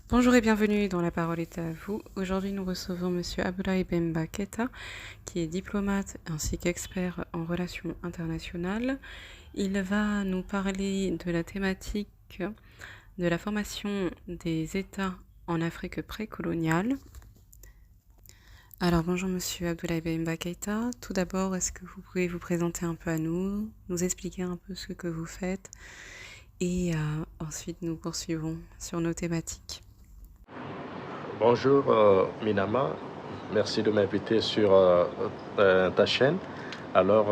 Bonjour et bienvenue dans La Parole est à vous. Aujourd'hui, nous recevons Monsieur Abdoulaye Bemba Keita, qui est diplomate ainsi qu'expert en relations internationales. Il va nous parler de la thématique de la formation des États en Afrique précoloniale. Alors bonjour Monsieur Abdoulaye Bemba Keita. Tout d'abord, est-ce que vous pouvez vous présenter un peu à nous expliquer un peu ce que vous faites et ensuite nous poursuivons sur nos thématiques. Bonjour Minama, merci de m'inviter sur ta chaîne. Alors,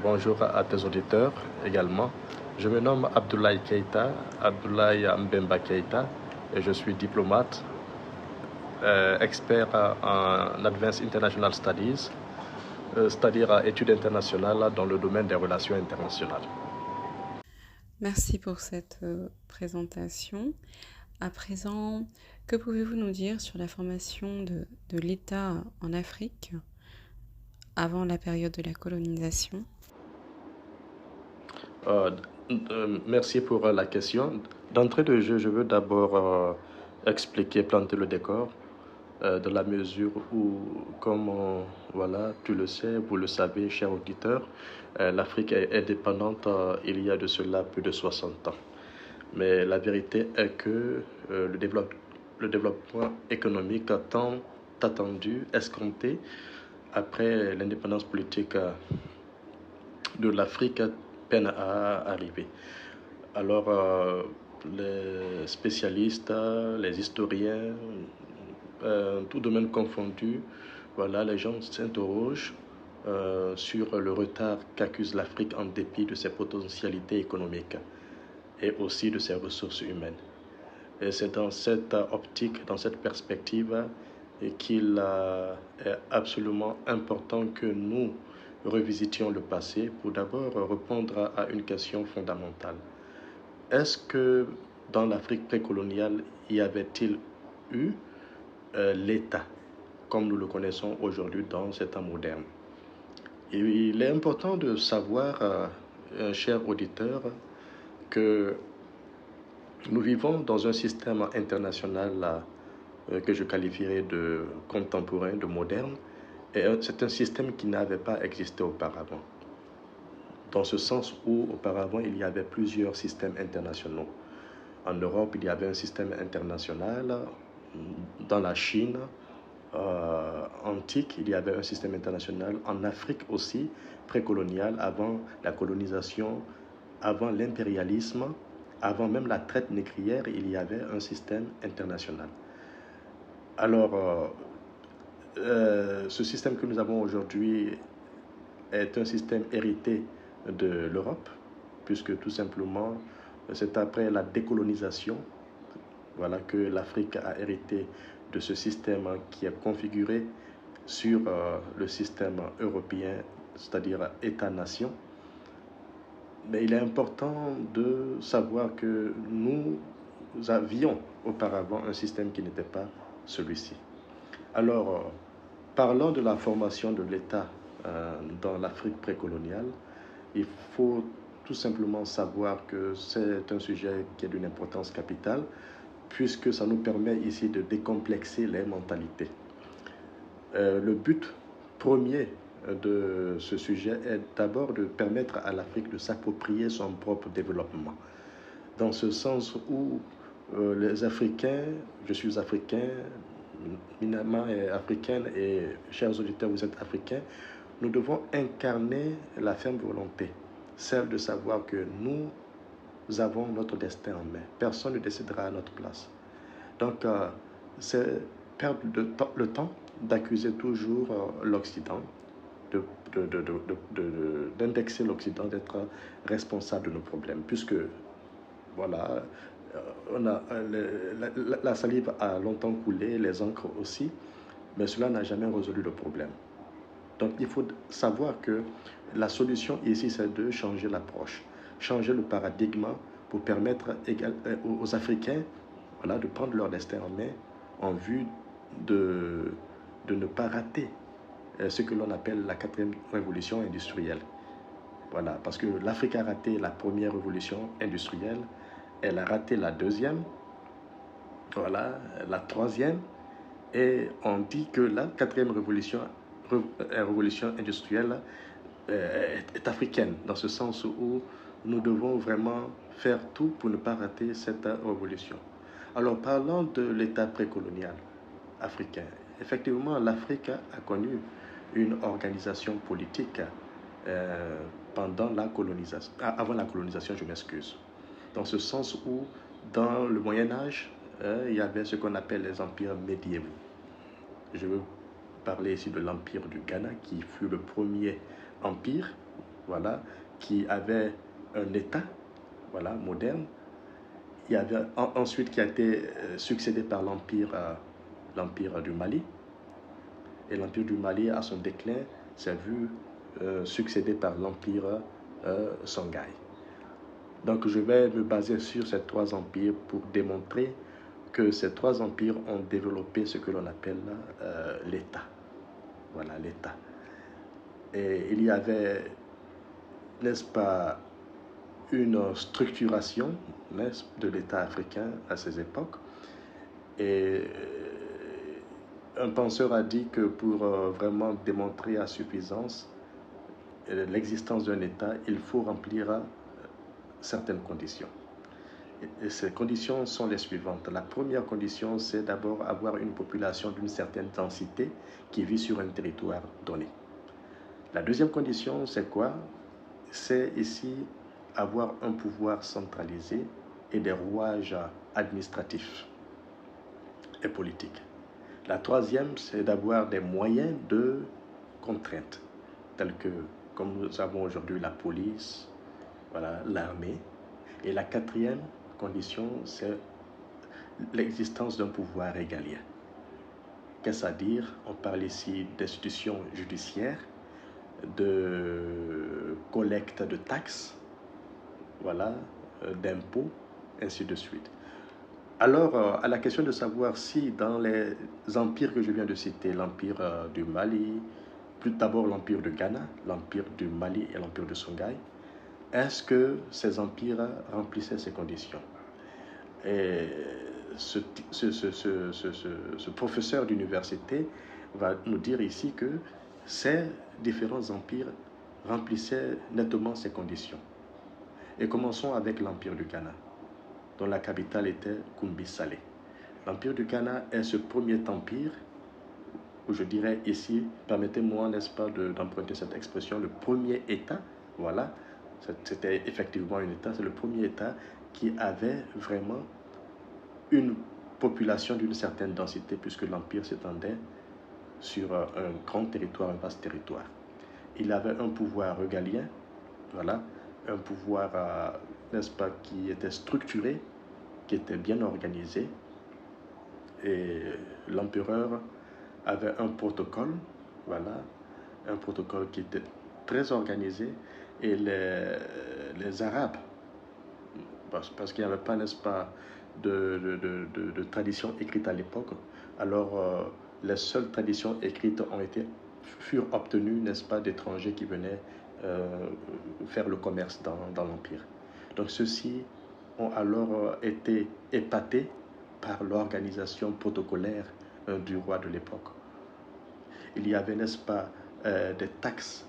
bonjour à tes auditeurs également. Je me nomme Abdoulaye Keita, Abdoulaye Mbemba Keita, et je suis diplomate, expert en Advanced International Studies, c'est-à-dire études internationales dans le domaine des relations internationales. Merci pour cette présentation. À présent, que pouvez-vous nous dire sur la formation de l'État en Afrique avant la période de la colonisation? Euh, Merci pour la question. D'entrée de jeu, je veux d'abord expliquer, planter le décor, dans la mesure où, comme voilà, tu le sais, vous le savez, cher auditeur, l'Afrique est indépendante il y a de cela plus de 60 ans. Mais la vérité est que le développement économique tant attendu, escompté, après l'indépendance politique de l'Afrique peine à arriver. Alors, les spécialistes, les historiens, tout domaine confondu, voilà, les gens s'interrogent sur le retard qu'accuse l'Afrique en dépit de ses potentialités économiques et aussi de ses ressources humaines. Et c'est dans cette optique, dans cette perspective, qu'il est absolument important que nous revisitions le passé pour d'abord répondre à une question fondamentale. Est-ce que dans l'Afrique précoloniale, y avait-il eu l'État comme nous le connaissons aujourd'hui dans ces temps modernes? Et il est important de savoir, cher auditeur, que nous vivons dans un système international que je qualifierais de contemporain, de moderne, et c'est un système qui n'avait pas existé auparavant. Dans ce sens où auparavant il y avait plusieurs systèmes internationaux. En Europe, il y avait un système international. Dans la Chine antique, il y avait un système international. En Afrique aussi, précoloniale, avant la colonisation, avant l'impérialisme, avant même la traite négrière, il y avait un système international. Alors, ce système que nous avons aujourd'hui est un système hérité de l'Europe, puisque tout simplement, c'est après la décolonisation, voilà, que l'Afrique a hérité de ce système qui est configuré sur le système européen, c'est-à-dire État-nation. Mais il est important de savoir que nous avions auparavant un système qui n'était pas celui-ci. Alors, parlant de la formation de l'État dans l'Afrique précoloniale, il faut tout simplement savoir que c'est un sujet qui est d'une importance capitale, puisque ça nous permet ici de décomplexer les mentalités. Le but premier de ce sujet est d'abord de permettre à l'Afrique de s'approprier son propre développement. Dans ce sens où les Africains, je suis africain, Minama est africaine et chers auditeurs, vous êtes africains, nous devons incarner la ferme volonté, celle de savoir que nous avons notre destin en main. Personne ne décidera à notre place. Donc, c'est perdre le temps d'accuser toujours l'Occident, d'indexer l'Occident, d'être responsable de nos problèmes, puisque, voilà, la salive a longtemps coulé, les encres aussi, mais cela n'a jamais résolu le problème. Donc, il faut savoir que la solution ici, c'est de changer l'approche, changer le paradigme pour permettre aux Africains, voilà, de prendre leur destin en main en vue de ne pas rater ce que l'on appelle la quatrième révolution industrielle. Voilà, parce que l'Afrique a raté la première révolution industrielle, elle a raté la deuxième, Voilà, la troisième. Et on dit que la quatrième révolution industrielle est africaine, dans ce sens où nous devons vraiment faire tout pour ne pas rater cette révolution. Alors, parlant de l'État précolonial africain, effectivement, l'Afrique a connu une organisation politique pendant la colonisation, avant la colonisation, je m'excuse. Dans ce sens où, dans le Moyen Âge, il y avait ce qu'on appelle les empires médiévaux. Je veux parler ici de l'empire du Ghana, qui fut le premier empire, voilà, qui avait un État, voilà, moderne. Il y avait ensuite qui a été succédé par l'empire du Mali. Et l'empire du Mali, à son déclin, s'est vu succédé par l'empire Songhai. Donc je vais me baser sur ces trois empires pour démontrer que ces trois empires ont développé ce que l'on appelle l'État. Voilà, l'État. Et il y avait, n'est-ce pas, une structuration de l'État africain à ces époques. Et un penseur a dit que pour vraiment démontrer à suffisance l'existence d'un État, il faut remplir certaines conditions. Et ces conditions sont les suivantes. La première condition, c'est d'abord avoir une population d'une certaine densité qui vit sur un territoire donné. La deuxième condition, c'est quoi? C'est ici avoir un pouvoir centralisé et des rouages administratifs et politiques. La troisième, c'est d'avoir des moyens de contrainte, tels que, comme nous avons aujourd'hui, la police, voilà, l'armée. Et la quatrième condition, c'est l'existence d'un pouvoir régalien. Qu'est-ce à dire? On parle ici d'institutions judiciaires, de collecte de taxes, voilà, d'impôts, ainsi de suite. Alors, à la question de savoir si dans les empires que je viens de citer, l'empire du Mali, plus d'abord l'empire de Ghana, l'empire du Mali et l'empire de Songhai, est-ce que ces empires remplissaient ces conditions? Et ce professeur d'université va nous dire ici que ces différents empires remplissaient nettement ces conditions. Et commençons avec l'empire du Ghana, dont la capitale était Kumbi-Salé. L'empire du Ghana est ce premier empire, où je dirais ici, permettez-moi, n'est-ce pas, d'emprunter cette expression, le premier État, voilà, c'était effectivement un État, c'est le premier État qui avait vraiment une population d'une certaine densité, puisque l'empire s'étendait sur un grand territoire, un vaste territoire. Il avait un pouvoir régalien, voilà, un pouvoir, n'est-ce pas, qui était structuré, qui était bien organisé. Et l'empereur avait un protocole, voilà, un protocole qui était très organisé. Et les Arabes, parce qu'il n'y avait pas, n'est-ce pas, de tradition écrite à l'époque, alors les seules traditions écrites furent obtenues, n'est-ce pas, d'étrangers qui venaient faire le commerce dans l'Empire. Donc ceux-ci ont alors été épatés par l'organisation protocolaire du roi de l'époque. Il y avait, n'est-ce pas, des taxes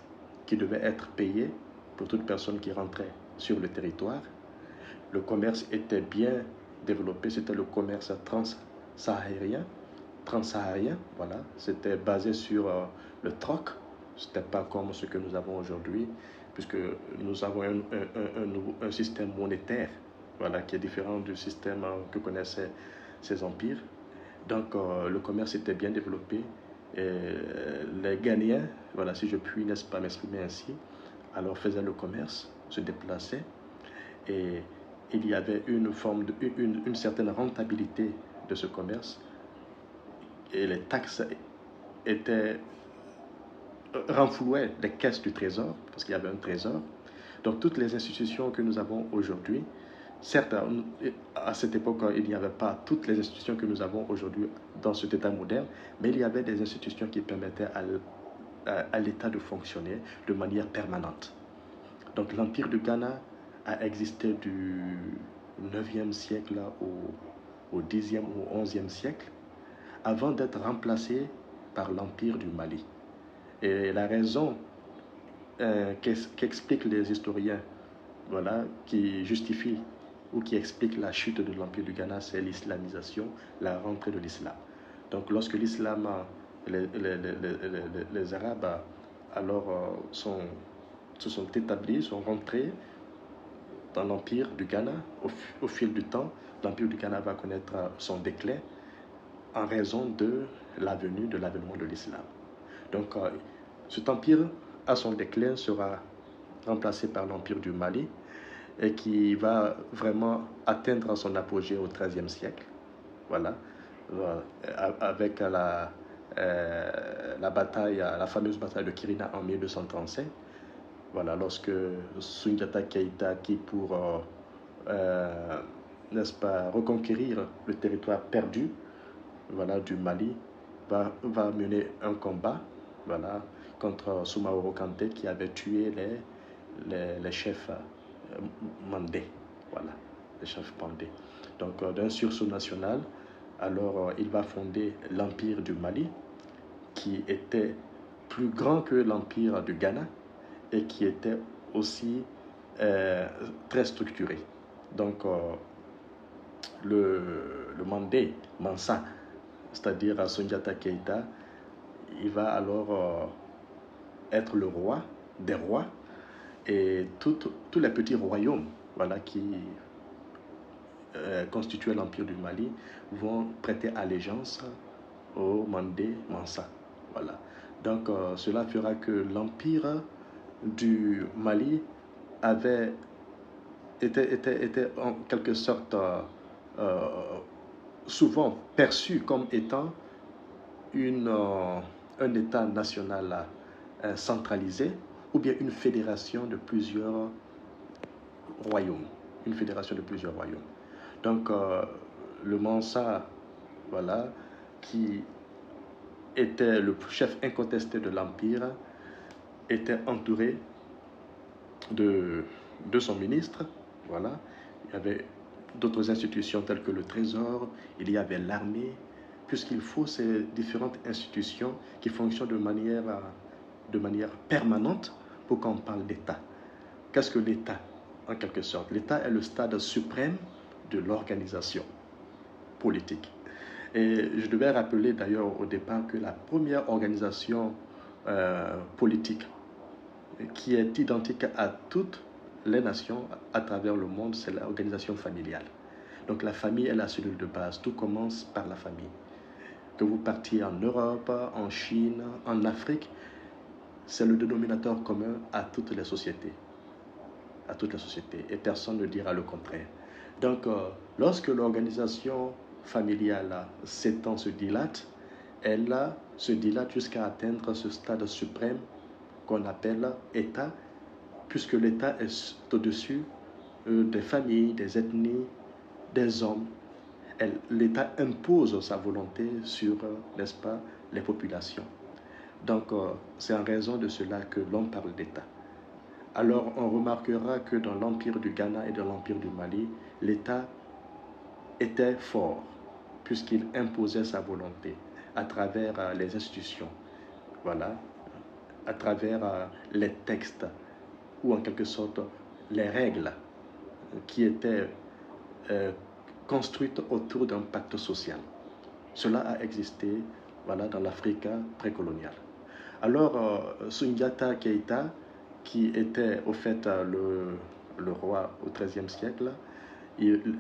qui devaient être payées pour toute personne qui rentrait sur le territoire. Le commerce était bien développé, c'était le commerce transsaharien, voilà. C'était basé sur le troc. C'était pas comme ce que nous avons aujourd'hui, puisque nous avons un système monétaire, voilà, qui est différent du système que connaissaient ces empires. Donc le commerce était bien développé. Et les Ghanéens, voilà, si je puis, n'est-ce pas, m'exprimer ainsi, alors faisaient le commerce, se déplaçaient, et il y avait une certaine rentabilité de ce commerce, et les taxes renflouaient les caisses du trésor, parce qu'il y avait un trésor. Donc toutes les institutions que nous avons aujourd'hui, certes, à cette époque, il n'y avait pas toutes les institutions que nous avons aujourd'hui dans cet État moderne, mais il y avait des institutions qui permettaient à l'État de fonctionner de manière permanente. Donc l'Empire du Ghana a existé du 9e siècle au au Xe ou XIe siècle, avant d'être remplacé par l'Empire du Mali. Et la raison qu'expliquent les historiens, voilà, qui justifie ou qui explique la chute de l'Empire du Ghana, c'est l'islamisation, la rentrée de l'islam. Donc lorsque l'islam, les Arabes alors se sont établis, sont rentrés dans l'Empire du Ghana, au fil du temps, l'Empire du Ghana va connaître son déclin en raison de l'avènement de l'islam. Donc cet empire, à son déclin, sera remplacé par l'Empire du Mali et qui va vraiment atteindre son apogée au XIIIe siècle. Voilà, avec la bataille, la fameuse bataille de Kirina en 1235. Voilà, lorsque Soundiata Keïta, qui pour n'est-ce pas, reconquérir le territoire perdu, voilà, du Mali, va mener un combat, voilà, contre Soumaoro Kanté, qui avait tué les chefs mandés, voilà, les chefs mandés. Donc d'un sursaut national, alors il va fonder l'Empire du Mali, qui était plus grand que l'Empire du Ghana et qui était aussi très structuré. Donc le Mandé, Mansa, c'est-à-dire Soundiata Keïta, il va alors être le roi des rois, et tous les petits royaumes, voilà, qui constituaient l'Empire du Mali vont prêter allégeance au Mandé Mansa. Voilà. Donc cela fera que l'Empire du Mali était en quelque sorte souvent perçu comme étant un État national centralisé, ou bien une fédération de plusieurs royaumes. Une fédération de plusieurs royaumes. Donc, le Mansa, voilà, qui était le chef incontesté de l'Empire, était entouré de son ministre. Voilà. Il y avait d'autres institutions telles que le Trésor, il y avait l'armée, puisqu'il faut ces différentes institutions qui fonctionnent de manière permanente pour qu'on parle d'État. Qu'est-ce que l'État, en quelque sorte? L'État est le stade suprême de l'organisation politique. Et je devais rappeler d'ailleurs au départ que la première organisation politique qui est identique à toutes les nations à travers le monde, c'est l'organisation familiale. Donc la famille est la cellule de base. Tout commence par la famille. Que vous partiez en Europe, en Chine, en Afrique, c'est le dénominateur commun à toutes les sociétés. À toutes les sociétés. Et personne ne dira le contraire. Donc, lorsque l'organisation familiale s'étend, se dilate, elle se dilate jusqu'à atteindre ce stade suprême qu'on appelle État, puisque l'État est au-dessus des familles, des ethnies, des hommes. L'État impose sa volonté sur, n'est-ce pas, les populations. Donc, c'est en raison de cela que l'on parle d'État. Alors, on remarquera que dans l'Empire du Ghana et dans l'Empire du Mali, l'État était fort, puisqu'il imposait sa volonté à travers les institutions, voilà, à travers les textes, ou en quelque sorte les règles qui étaient construites autour d'un pacte social. Cela a existé, voilà, dans l'Afrique précoloniale. Alors, Soundiata Keïta, qui était au fait le roi au XIIIe siècle, il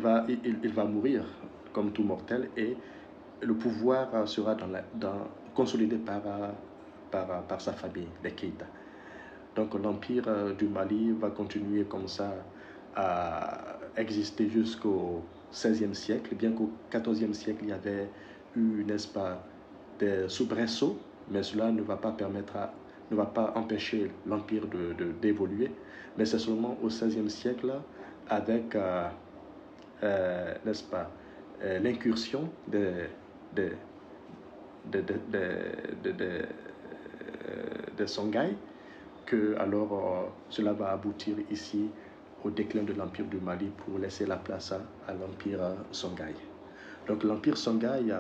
va mourir comme tout mortel, et le pouvoir sera consolidé par sa famille, les Keïta. Donc l'Empire du Mali va continuer comme ça à exister jusqu'au XVIe siècle, bien qu'au XIVe siècle, il y avait eu, n'est-ce pas, des soubresauts, mais cela ne va pas empêcher l'Empire d'évoluer. Mais c'est seulement au XVIe siècle, avec, n'est-ce pas, l'incursion des Songhai, que alors cela va aboutir ici au déclin de l'Empire du Mali pour laisser la place à l'Empire Songhai. Donc l'Empire Songhai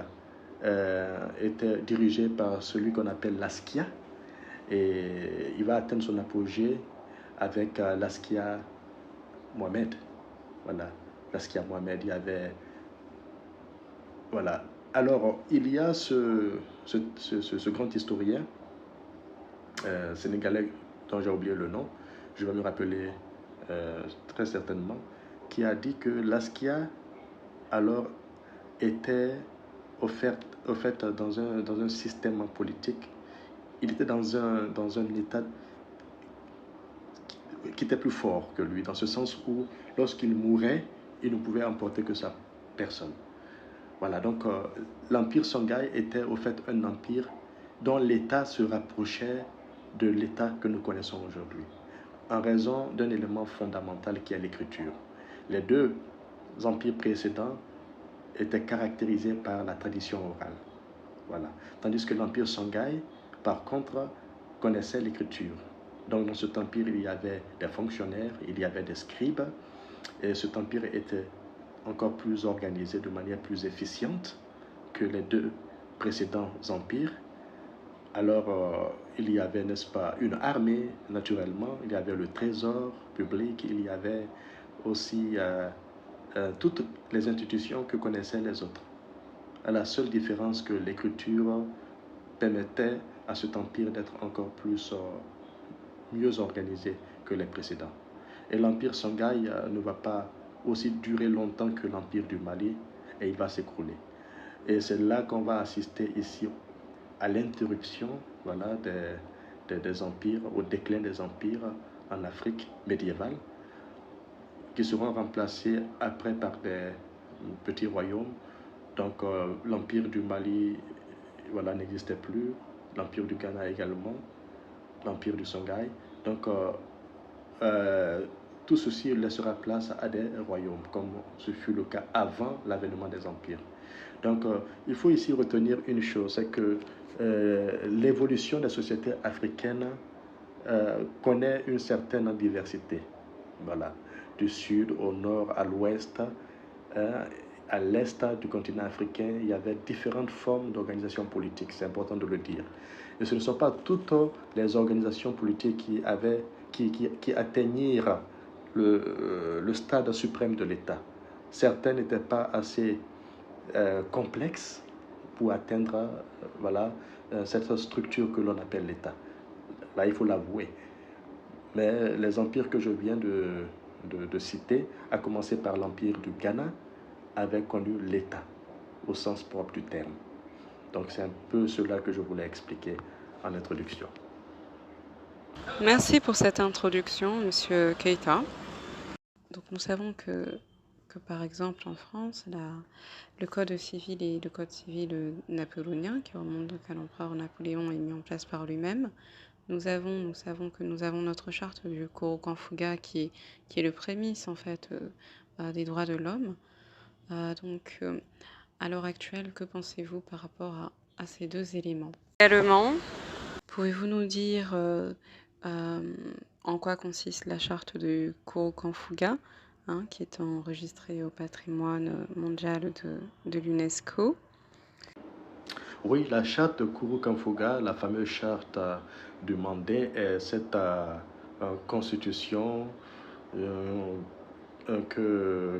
était dirigé par celui qu'on appelle l'Askia, et il va atteindre son apogée avec l'Askia Mohamed. Voilà, l'Askia Mohamed, il y avait... Voilà. Alors, il y a ce grand historien sénégalais dont j'ai oublié le nom, je vais me rappeler très certainement, qui a dit que l'Askia, alors, était au fait dans un système politique. Il était dans un état qui était plus fort que lui, dans ce sens où, lorsqu'il mourait, il ne pouvait emporter que sa personne. Voilà, donc l'Empire Songhai était au fait un empire dont l'État se rapprochait de l'État que nous connaissons aujourd'hui, en raison d'un élément fondamental qui est l'écriture. Les deux empires précédents étaient caractérisés par la tradition orale. Voilà. Tandis que l'Empire Songhai, par contre, connaissait l'écriture. Donc dans cet empire, il y avait des fonctionnaires, il y avait des scribes, et cet empire était encore plus organisé de manière plus efficiente que les deux précédents empires. Alors, il y avait, n'est-ce pas, une armée, naturellement, il y avait le trésor public, il y avait aussi toutes les institutions que connaissaient les autres. À la seule différence que l'écriture permettait à cet empire d'être encore plus mieux organisé que les précédents. Et l'empire Songhai ne va pas aussi durer longtemps que l'empire du Mali, et il va s'écrouler. Et c'est là qu'on va assister ici à l'interruption, voilà, des empires, au déclin des empires en Afrique médiévale, qui seront remplacés après par des petits royaumes. Donc l'empire du Mali, voilà, n'existait plus, l'empire du Ghana également, l'empire du Songhai. Donc tout ceci laissera place à des royaumes, comme ce fut le cas avant l'avènement des empires. Donc il faut ici retenir une chose, c'est que l'évolution des sociétés africaines connaît une certaine diversité. Voilà, du sud au nord, à l'ouest, à l'est du continent africain, il y avait différentes formes d'organisation politique, c'est important de le dire. Et ce ne sont pas toutes les organisations politiques qui atteignirent le stade suprême de l'État. Certaines n'étaient pas assez complexes pour atteindre voilà, cette structure que l'on appelle l'État. Là, il faut l'avouer. Mais les empires que je viens de citer, à commencer par l'empire du Ghana, avaient connu l'État, au sens propre du terme. Donc c'est un peu cela que je voulais expliquer en introduction. Merci pour cette introduction, Monsieur Keita. Donc nous savons que par exemple en France, le code civil est le code civil napoléonien qui remonte donc à l'empereur Napoléon et mis en place par lui-même. Nous savons que nous avons notre charte du Korokan-Fuga qui est le prémisse en fait des droits de l'homme. Donc à l'heure actuelle, que pensez-vous par rapport à ces deux éléments? Également, pouvez-vous nous dire en quoi consiste la charte du Korokan-Fuga, qui est enregistrée au patrimoine mondial de l'UNESCO? Oui, la charte de Korokan-Fuga, la fameuse charte du Mandé, est cette constitution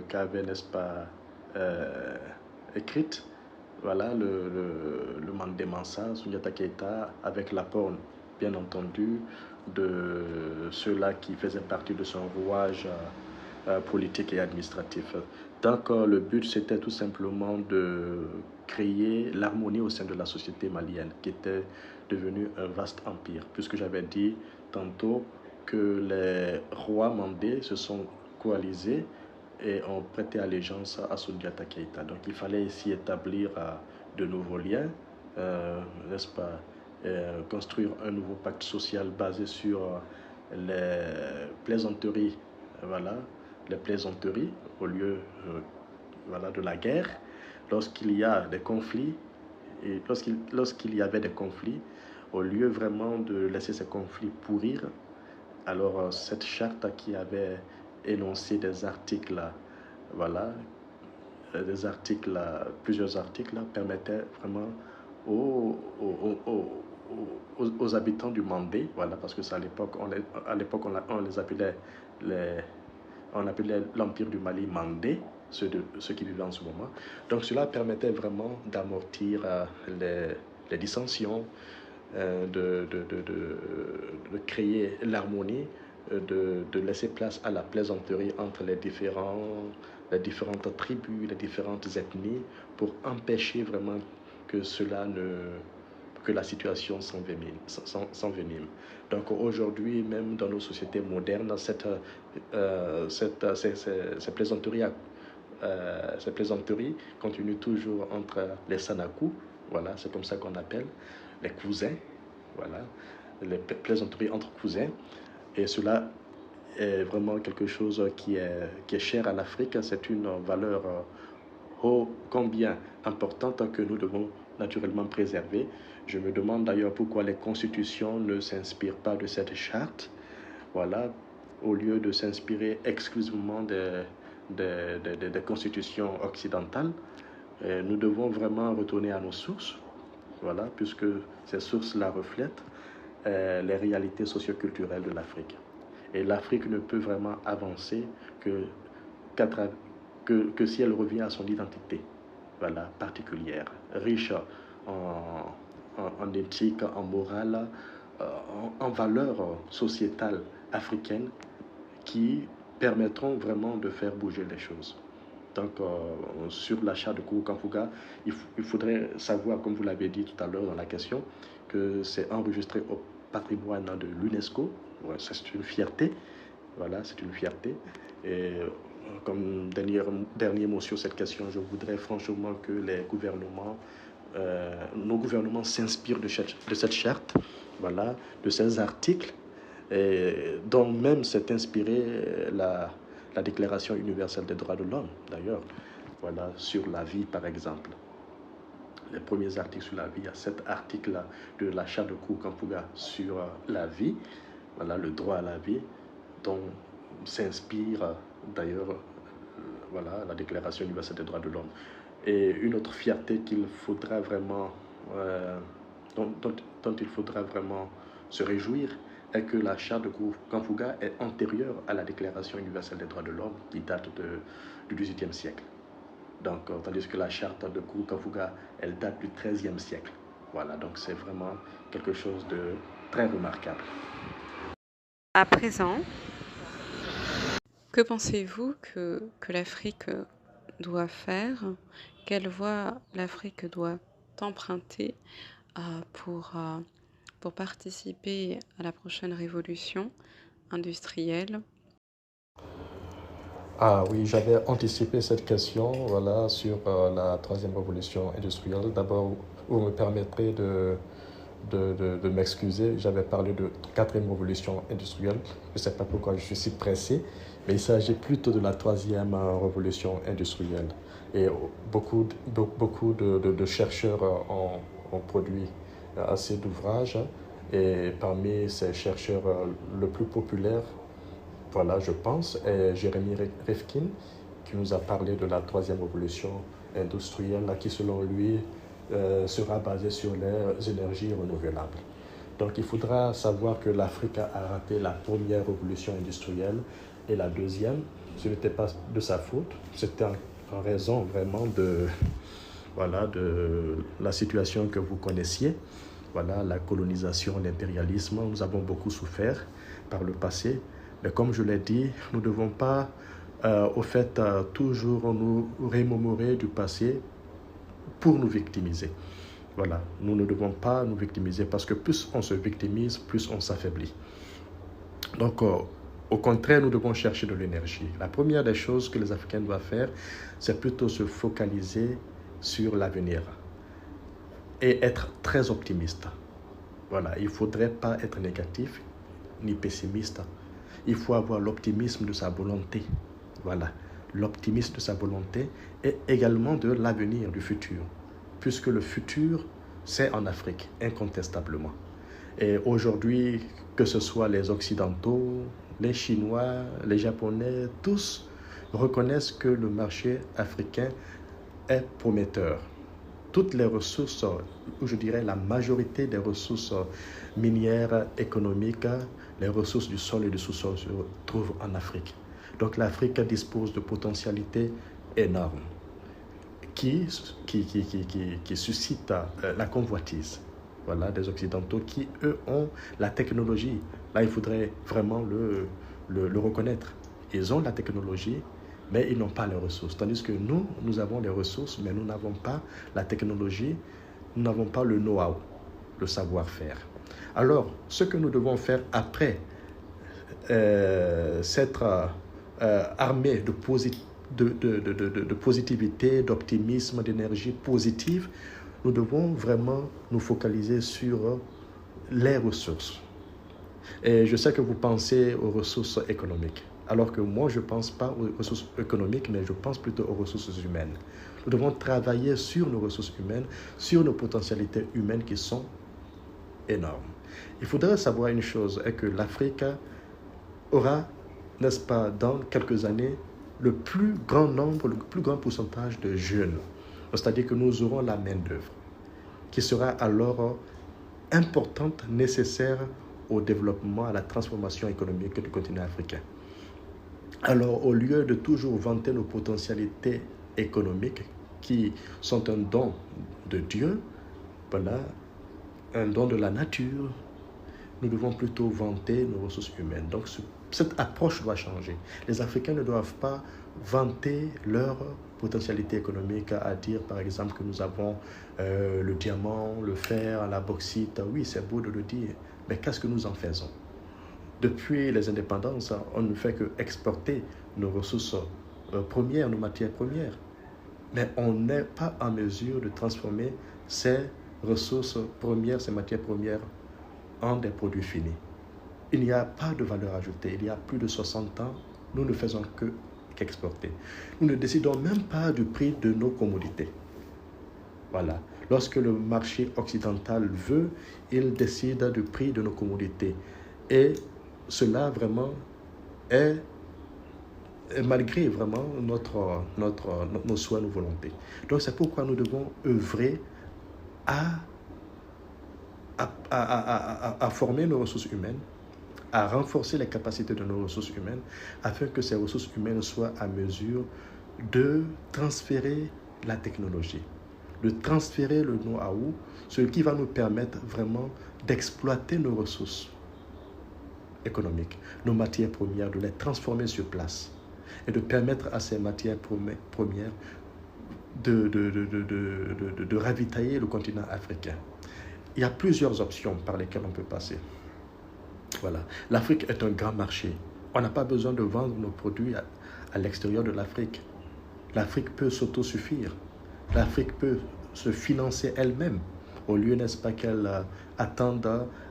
qu'avait, n'est-ce pas, écrite, voilà, le Mandé Mansa, Soundiata Keita, avec l'apport, bien entendu, de ceux-là qui faisaient partie de son rouage politique et administratif. Donc le but, c'était tout simplement de créer l'harmonie au sein de la société malienne, qui était devenue un vaste empire, puisque j'avais dit tantôt que les rois mandés se sont coalisés et ont prêté allégeance à Soundiata Keita. Donc il fallait ici établir de nouveaux liens, n'est-ce pas, construire un nouveau pacte social basé sur les plaisanteries, voilà, les plaisanteries au lieu voilà, de la guerre. Lorsqu'il y a des conflits, et lorsqu'il y avait des conflits, au lieu vraiment de laisser ces conflits pourrir, alors cette charte qui avait énoncer des articles, voilà, des articles, plusieurs articles permettaient vraiment aux, aux, aux, aux habitants du Mandé, voilà, parce que c'est à l'époque on les appelait on appelait l'Empire du Mali Mandé, ceux qui vivaient en ce moment. Donc cela permettait vraiment d'amortir les dissensions, de créer l'harmonie, de laisser place à la plaisanterie entre les différentes tribus, les différentes ethnies, pour empêcher vraiment que cela ne que la situation s'envenime. Donc aujourd'hui, même dans nos sociétés modernes, ces plaisanteries continuent toujours entre les Sanakou, voilà, c'est comme ça qu'on appelle, les cousins, voilà, les plaisanteries entre cousins. Et cela est vraiment quelque chose qui est cher à l'Afrique. C'est une valeur ô combien importante que nous devons naturellement préserver. Je me demande d'ailleurs pourquoi les constitutions ne s'inspirent pas de cette charte, voilà, au lieu de s'inspirer exclusivement des constitutions occidentales. Nous devons vraiment retourner à nos sources, voilà, puisque ces sources-là reflètent les réalités socioculturelles de l'Afrique. Et l'Afrique ne peut vraiment avancer que, que si elle revient à son identité, voilà, particulière, riche en éthique, en morale, en valeurs sociétales africaines qui permettront vraiment de faire bouger les choses. Donc, sur l'achat de Kourou Kamfuga, il faudrait savoir, comme vous l'avez dit tout à l'heure dans la question, que c'est enregistré au patrimoine de l'UNESCO. Ouais, c'est une fierté. Voilà, c'est une fierté. Et comme dernier mot sur cette question, je voudrais franchement que nos gouvernements s'inspirent de cette charte, voilà, de ces articles, dont même s'est inspirée la Déclaration universelle des droits de l'homme, d'ailleurs, voilà, sur la vie, par exemple. Les premiers articles sur la vie, il y a 7 articles de la charte de Kourou Kamfuga sur la vie, voilà, le droit à la vie, dont s'inspire d'ailleurs voilà, la Déclaration universelle des droits de l'homme. Et une autre fierté qu'il faudra vraiment, dont il faudra vraiment se réjouir, est que la charte de Kourou Kamfuga est antérieure à la Déclaration universelle des droits de l'homme qui date du XVIIIe siècle. Donc, tandis que la charte de Kourou Kamfuga, elle date du XIIIe siècle. Voilà, donc c'est vraiment quelque chose de très remarquable. À présent, que pensez-vous que l'Afrique doit faire? Quelle voie l'Afrique doit emprunter pour participer à la prochaine révolution industrielle? Ah oui, j'avais anticipé cette question, voilà, sur la troisième révolution industrielle. D'abord, vous me permettrez de m'excuser. J'avais parlé de quatrième révolution industrielle. Je ne sais pas pourquoi je suis si pressé, mais il s'agit plutôt de la troisième révolution industrielle. Et beaucoup de chercheurs ont produit assez d'ouvrages. Et parmi ces chercheurs, le plus populaire, voilà, je pense, est Jérémy Rifkin, qui nous a parlé de la troisième révolution industrielle, qui selon lui sera basée sur les énergies renouvelables. Donc il faudra savoir que l'Afrique a raté la première révolution industrielle et la deuxième. Ce n'était pas de sa faute, c'était en raison vraiment voilà, de la situation que vous connaissiez. Voilà, la colonisation, l'impérialisme, nous avons beaucoup souffert par le passé. Mais comme je l'ai dit, nous ne devons pas, toujours nous remémorer du passé pour nous victimiser. Voilà, nous ne devons pas nous victimiser parce que plus on se victimise, plus on s'affaiblit. Donc, au contraire, nous devons chercher de l'énergie. La première des choses que les Africains doivent faire, c'est plutôt se focaliser sur l'avenir et être très optimiste. Voilà, il ne faudrait pas être négatif ni pessimiste. Il faut avoir l'optimisme de sa volonté. Voilà, l'optimisme de sa volonté et également de l'avenir, du futur. Puisque le futur, c'est en Afrique, incontestablement. Et aujourd'hui, que ce soit les Occidentaux, les Chinois, les Japonais, tous reconnaissent que le marché africain est prometteur. Toutes les ressources, ou je dirais la majorité des ressources minières, économiques, les ressources du sol et du sous-sol se trouvent en Afrique. Donc l'Afrique dispose de potentialités énormes qui suscitent la convoitise. Voilà, des Occidentaux qui, eux, ont la technologie. Là, il faudrait vraiment le reconnaître. Ils ont la technologie, mais ils n'ont pas les ressources. Tandis que nous, nous avons les ressources, mais nous n'avons pas la technologie, nous n'avons pas le know-how, le savoir-faire. Alors, ce que nous devons faire après s'être armé de positivité, d'optimisme, d'énergie positive, nous devons vraiment nous focaliser sur les ressources. Et je sais que vous pensez aux ressources économiques, alors que moi, je ne pense pas aux ressources économiques, mais je pense plutôt aux ressources humaines. Nous devons travailler sur nos ressources humaines, sur nos potentialités humaines qui sont énormes. Il faudrait savoir une chose, est que l'Afrique aura, n'est-ce pas, dans quelques années, le plus grand nombre, le plus grand pourcentage de jeunes. C'est-à-dire que nous aurons la main-d'œuvre qui sera alors importante, nécessaire au développement, à la transformation économique du continent africain. Alors, au lieu de toujours vanter nos potentialités économiques qui sont un don de Dieu, voilà, un don de la nature, nous devons plutôt vanter nos ressources humaines. Donc, cette approche doit changer. Les Africains ne doivent pas vanter leur potentialité économique à dire, par exemple, que nous avons le diamant, le fer, la bauxite. Oui, c'est beau de le dire, mais qu'est-ce que nous en faisons? Depuis les indépendances, on ne fait qu'exporter nos ressources premières, nos matières premières. Mais on n'est pas en mesure de transformer ces ressources premières, ces matières premières, en des produits finis. Il n'y a pas de valeur ajoutée. Il y a plus de 60 ans, nous ne faisons qu'exporter. Nous ne décidons même pas du prix de nos commodités. Voilà. Lorsque le marché occidental veut, il décide du prix de nos commodités. Et cela vraiment est malgré vraiment nos souhaits, nos volontés. Donc c'est pourquoi nous devons œuvrer à former nos ressources humaines, à renforcer les capacités de nos ressources humaines, afin que ces ressources humaines soient à mesure de transférer la technologie, de transférer le know-how, ce qui va nous permettre vraiment d'exploiter nos ressources économiques, nos matières premières, de les transformer sur place et de permettre à ces matières premières de ravitailler le continent africain. Il y a plusieurs options par lesquelles on peut passer. Voilà. L'Afrique est un grand marché. On n'a pas besoin de vendre nos produits à l'extérieur de l'Afrique. L'Afrique peut s'autosuffire. L'Afrique peut se financer elle-même, au lieu, n'est-ce pas, qu'elle attende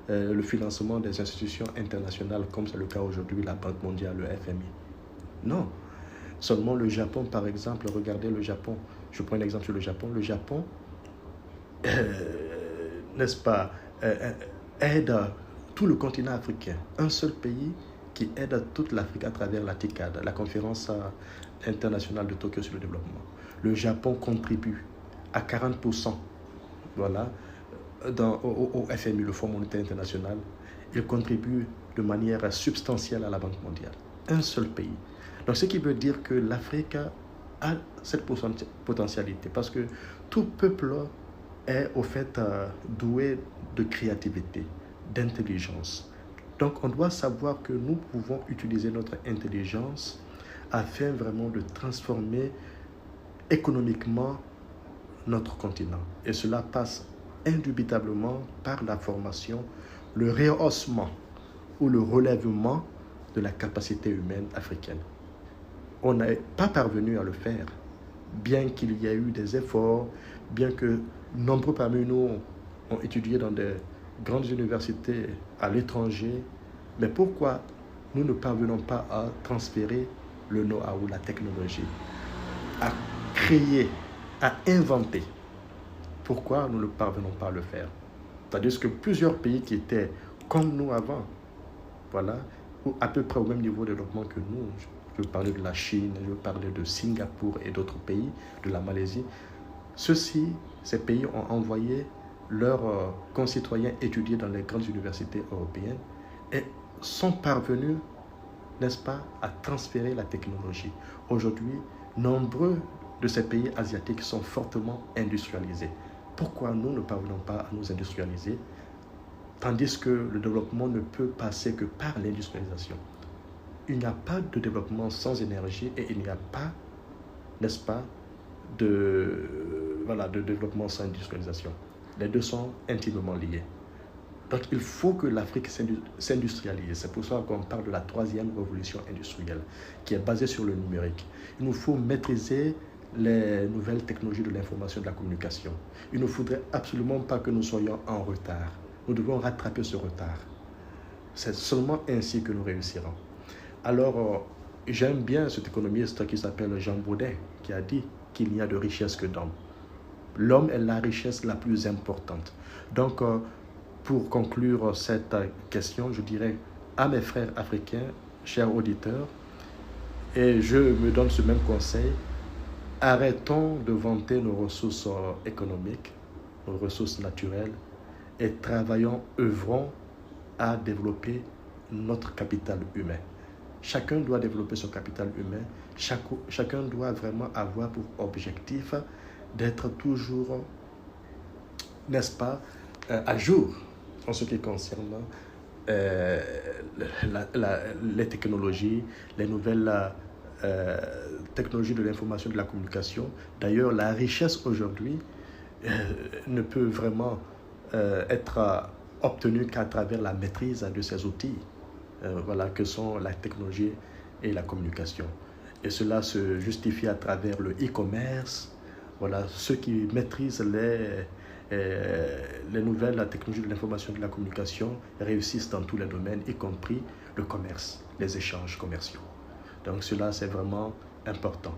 le financement des institutions internationales, comme c'est le cas aujourd'hui, la Banque mondiale, le FMI. Non. Seulement le Japon, par exemple, regardez le Japon. Je prends un exemple sur le Japon. Le Japon, n'est-ce pas, aide tout le continent africain. Un seul pays qui aide toute l'Afrique à travers la TICAD, la conférence internationale de Tokyo sur le développement. Le Japon contribue à 40%, voilà, au FMI, le Fonds monétaire international. Il contribue de manière substantielle à la Banque mondiale. Un seul pays. Donc, ce qui veut dire que l'Afrique a cette potentialité, parce que tout peuple est au fait doué de créativité, d'intelligence. Donc, on doit savoir que nous pouvons utiliser notre intelligence afin vraiment de transformer économiquement notre continent. Et cela passe indubitablement par la formation, le rehaussement ou le relèvement de la capacité humaine africaine. On n'est pas parvenu à le faire, bien qu'il y ait eu des efforts, bien que nombreux parmi nous ont étudié dans des grandes universités à l'étranger. Mais pourquoi nous ne parvenons pas à transférer le know-how, la technologie, à créer, à inventer? Pourquoi nous ne parvenons pas à le faire? C'est-à-dire que plusieurs pays qui étaient comme nous avant, voilà, à peu près au même niveau de développement que nous. Je veux parler de la Chine, je veux parler de Singapour et d'autres pays, de la Malaisie. Ces pays ont envoyé leurs concitoyens étudier dans les grandes universités européennes et sont parvenus, n'est-ce pas, à transférer la technologie. Aujourd'hui, nombreux de ces pays asiatiques sont fortement industrialisés. Pourquoi nous ne parvenons pas à nous industrialiser, tandis que le développement ne peut passer que par l'industrialisation? Il n'y a pas de développement sans énergie et il n'y a pas, n'est-ce pas, de développement sans industrialisation. Les deux sont intimement liés. Donc il faut que l'Afrique s'industrialise. C'est pour ça qu'on parle de la troisième révolution industrielle, qui est basée sur le numérique. Il nous faut maîtriser les nouvelles technologies de l'information et de la communication. Il ne faudrait absolument pas que nous soyons en retard. Nous devons rattraper ce retard. C'est seulement ainsi que nous réussirons. Alors, j'aime bien cet économiste qui s'appelle Jean Baudet, qui a dit qu'il n'y a de richesse que d'homme. L'homme est la richesse la plus importante. Donc, pour conclure cette question, je dirais à mes frères africains, chers auditeurs, et je me donne ce même conseil, arrêtons de vanter nos ressources économiques, nos ressources naturelles, et travaillons, œuvrons à développer notre capital humain. Chacun doit développer son capital humain. Chacun doit vraiment avoir pour objectif d'être toujours, n'est-ce pas, à jour en ce qui concerne les technologies, les nouvelles technologies de l'information et de la communication. D'ailleurs, la richesse aujourd'hui ne peut vraiment être obtenue qu'à travers la maîtrise de ces outils. Que sont la technologie et la communication. Et cela se justifie à travers le e-commerce. Voilà, ceux qui maîtrisent les nouvelles technologies de l'information et de la communication réussissent dans tous les domaines, y compris le commerce, les échanges commerciaux. Donc cela, c'est vraiment important.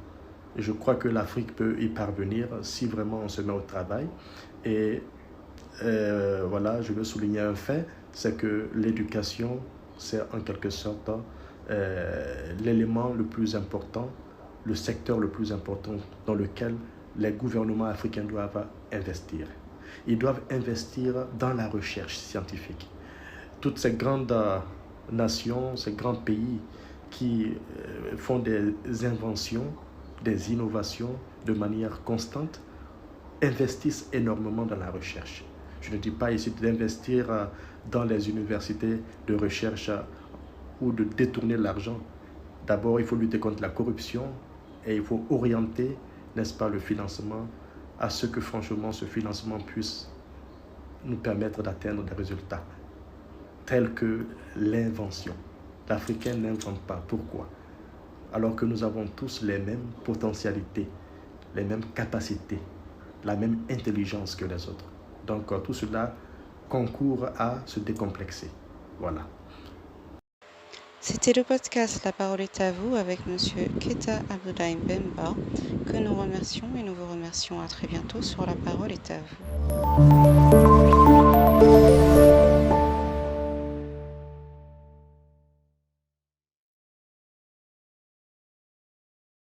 Et je crois que l'Afrique peut y parvenir si vraiment on se met au travail. Et je veux souligner un fait, c'est que l'éducation, c'est en quelque sorte l'élément le plus important, le secteur le plus important dans lequel les gouvernements africains doivent investir. Ils doivent investir dans la recherche scientifique. Toutes ces grandes nations, ces grands pays qui font des inventions, des innovations de manière constante, investissent énormément dans la recherche. Je ne dis pas ici d'investir dans les universités de recherche ou de détourner l'argent. D'abord, il faut lutter contre la corruption et il faut orienter, n'est-ce pas, le financement à ce que franchement ce financement puisse nous permettre d'atteindre des résultats tels que l'invention. L'Africain n'invente pas. Pourquoi? Alors que nous avons tous les mêmes potentialités, les mêmes capacités, la même intelligence que les autres. Donc tout cela concourt à se décomplexer. Voilà. C'était le podcast La parole est à vous avec Monsieur Keita Abdoulaye Bemba, que nous remercions et nous vous remercions à très bientôt sur La parole est à vous.